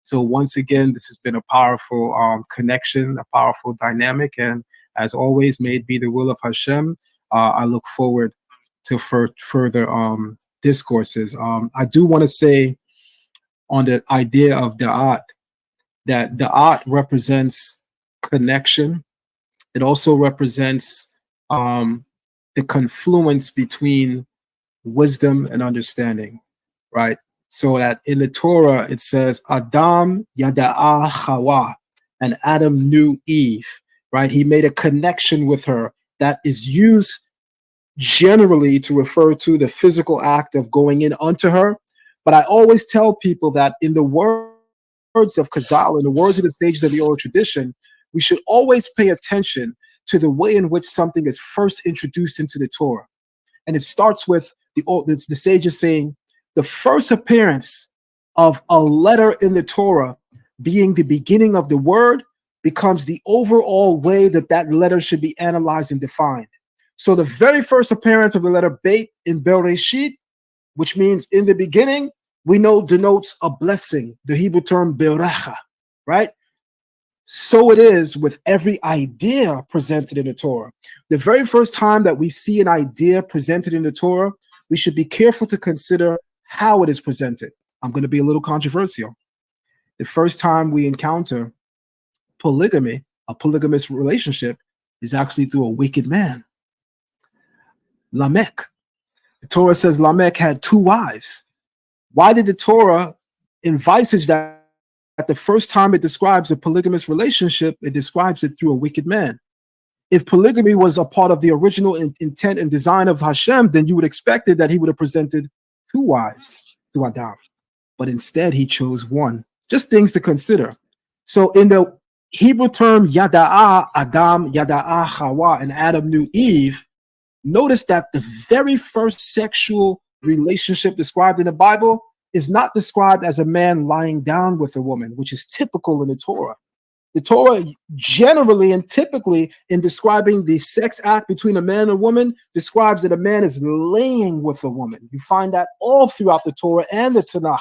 So once again, this has been a powerful connection, a powerful dynamic, and as always, may it be the will of Hashem. I look forward to further discourses. I do want to say on the idea of da'at that da'at represents connection. It also represents the confluence between wisdom and understanding, right? So that in the Torah, it says, Adam yada'a Hawa, and Adam knew Eve, right? He made a connection with her that is used generally to refer to the physical act of going in unto her. But I always tell people that in the words of Chazal, in the words of the sages of the oral tradition, we should always pay attention to the way in which something is first introduced into the Torah. And it starts with the sages saying, the first appearance of a letter in the Torah being the beginning of the word becomes the overall way that that letter should be analyzed and defined. So the very first appearance of the letter Beit in Bereshit, which means in the beginning, we know denotes a blessing, the Hebrew term beracha, right? So it is with every idea presented in the Torah. The very first time that we see an idea presented in the Torah, we should be careful to consider how it is presented. I'm going to be a little controversial. The first time we encounter polygamy, a polygamous relationship, is actually through a wicked man, Lamech. The Torah says Lamech had 2 wives. Why did the Torah envisage that at the first time it describes a polygamous relationship, it describes it through a wicked man? If polygamy was a part of the original intent and design of Hashem, then you would expect it that he would have presented 2 wives to Adam. But instead, he chose 1. Just things to consider. So in the Hebrew term Yada'a Adam, Yada'a Hawa, and Adam knew Eve, notice that the very first sexual relationship described in the Bible is not described as a man lying down with a woman, which is typical in the Torah. The Torah generally and typically in describing the sex act between a man and a woman describes that a man is laying with a woman. You find that all throughout the Torah and the Tanakh.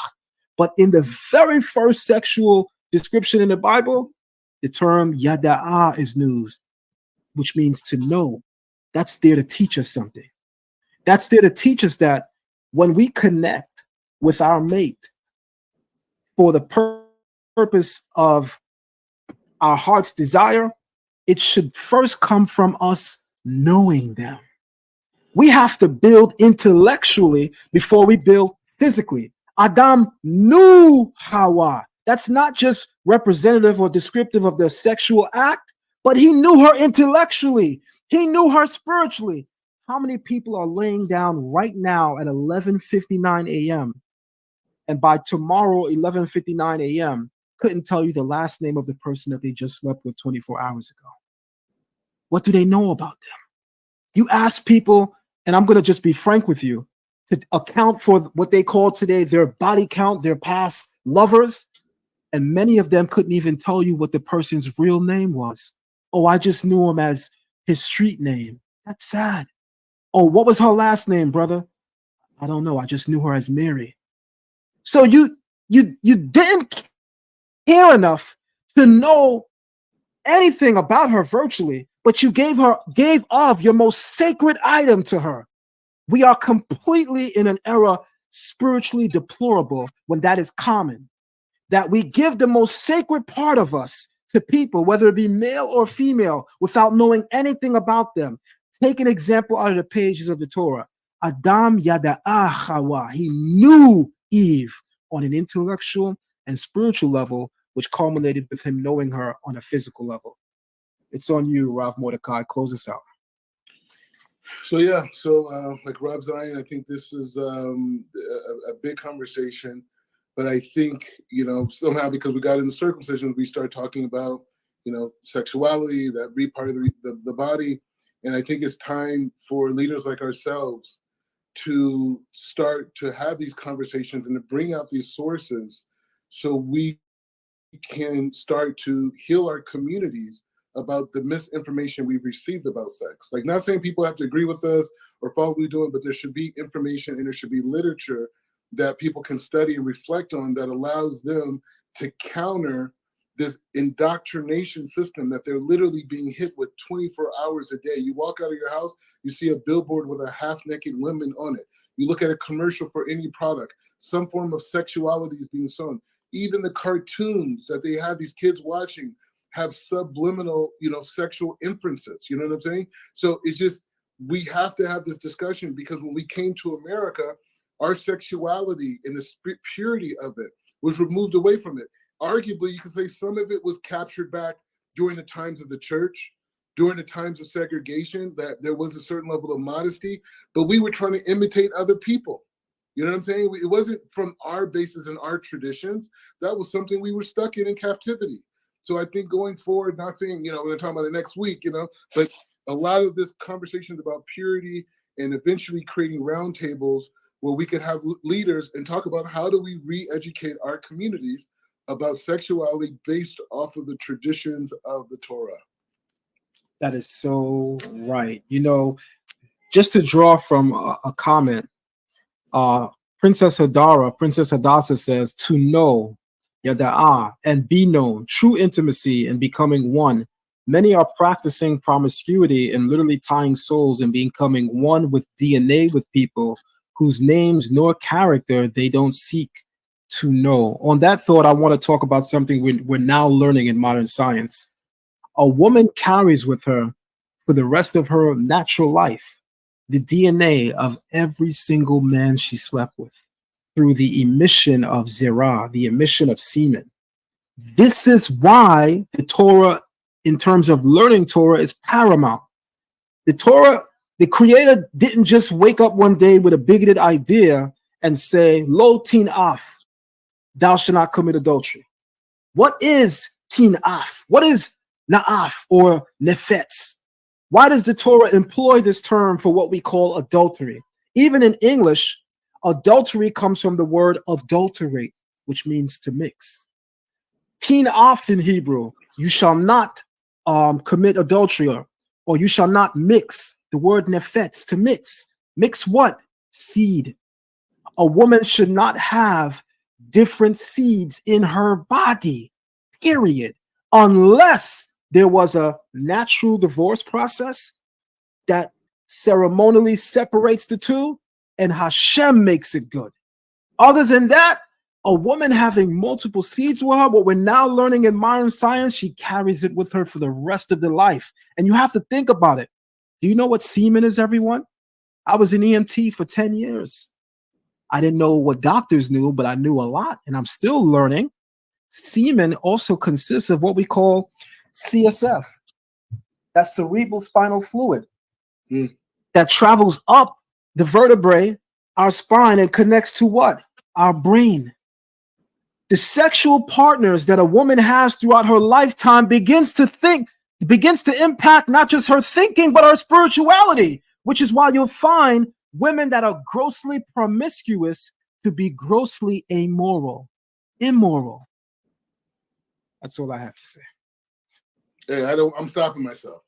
But in the very first sexual description in the Bible, the term yada'a is used, which means to know. That's there to teach us something. That's there to teach us that when we connect with our mate for the purpose of our heart's desire, it should first come from us knowing them. We have to build intellectually before we build physically. Adam knew Hawa. That's not just representative or descriptive of the sexual act, but he knew her intellectually. He knew her spiritually. How many people are laying down right now at 11:59 a.m. and by tomorrow 11:59 a.m. couldn't tell you the last name of the person that they just slept with 24 hours ago? What do they know about them? You ask people, and I'm going to just be frank with you, to account for what they call today their body count, their past lovers, and many of them couldn't even tell you what the person's real name was. Oh, I just knew him as his street name. That's sad. Oh, what was her last name, brother? I don't know. I just knew her as Mary. So you didn't care enough to know anything about her virtually, but you gave of your most sacred item to her. We are completely in an era spiritually deplorable when that is common, that we give the most sacred part of us to people, whether it be male or female, without knowing anything about them. Take an example out of the pages of the Torah. Adam yada'a Hawa. He knew Eve on an intellectual and spiritual level, which culminated with him knowing her on a physical level. It's on you, Rav Mordechai. Close us out. So like Rob Zion, I think this is a big conversation, but I think, somehow because we got into circumcision, we start talking about, sexuality, that part of the body. And I think it's time for leaders like ourselves to start to have these conversations and to bring out these sources so we can start to heal our communities about the misinformation we've received about sex. Like, not saying people have to agree with us or follow what we're doing, but there should be information and there should be literature that people can study and reflect on that allows them to counter this indoctrination system that they're literally being hit with 24 hours a day. You walk out of your house, you see a billboard with a half-naked woman on it. You look at a commercial for any product, some form of sexuality is being shown. Even the cartoons that they have these kids watching have subliminal, sexual inferences. You know what I'm saying? So it's just, we have to have this discussion, because when we came to America, our sexuality and the purity of it was removed away from it. Arguably, you could say some of it was captured back during the times of the church, during the times of segregation, that there was a certain level of modesty, but we were trying to imitate other people. You know what I'm saying? It wasn't from our bases and our traditions. That was something we were stuck in captivity. So I think going forward, not saying, we're going to talk about it next week, but a lot of this conversations about purity and eventually creating roundtables where we could have leaders and talk about how do we re-educate our communities about sexuality based off of the traditions of the Torah. That is so right. Just to draw from a comment, Princess Hadassah says, to know, yada'ah, and be known, true intimacy and becoming one. Many are practicing promiscuity and literally tying souls and becoming one with DNA with people whose names nor character they don't seek to know. On that thought, I want to talk about something we're now learning in modern science. A woman carries with her for the rest of her natural life the DNA of every single man she slept with through the emission of zerah, the emission of semen. This is why the Torah, in terms of learning Torah, is paramount. The Torah, the Creator didn't just wake up one day with a bigoted idea and say, lo tin af, thou shalt not commit adultery. What is tin af? What is na'af or nefetz? Why does the Torah employ this term for what we call adultery? Even in English, adultery comes from the word adulterate, which means to mix. Tin af in Hebrew, you shall not commit adultery, or you shall not mix. The word nefetz, to mix. Mix what? Seed. A woman should not have different seeds in her body, period, unless there was a natural divorce process that ceremonially separates the two and Hashem makes it good. Other than that, a woman having multiple seeds with her, what we're now learning in modern science, she carries it with her for the rest of their life. And you have to think about it. Do you know what semen is, everyone? I was an EMT for 10 years. I didn't know what doctors knew, but I knew a lot, and I'm still learning. Semen also consists of what we call CSF. That's cerebral spinal fluid that travels up the vertebrae, our spine, and connects to what? Our brain. The sexual partners that a woman has throughout her lifetime begins to impact not just her thinking, but her spirituality, which is why you'll find women that are grossly promiscuous to be grossly immoral. That's all I have to say. Hey, I'm stopping myself.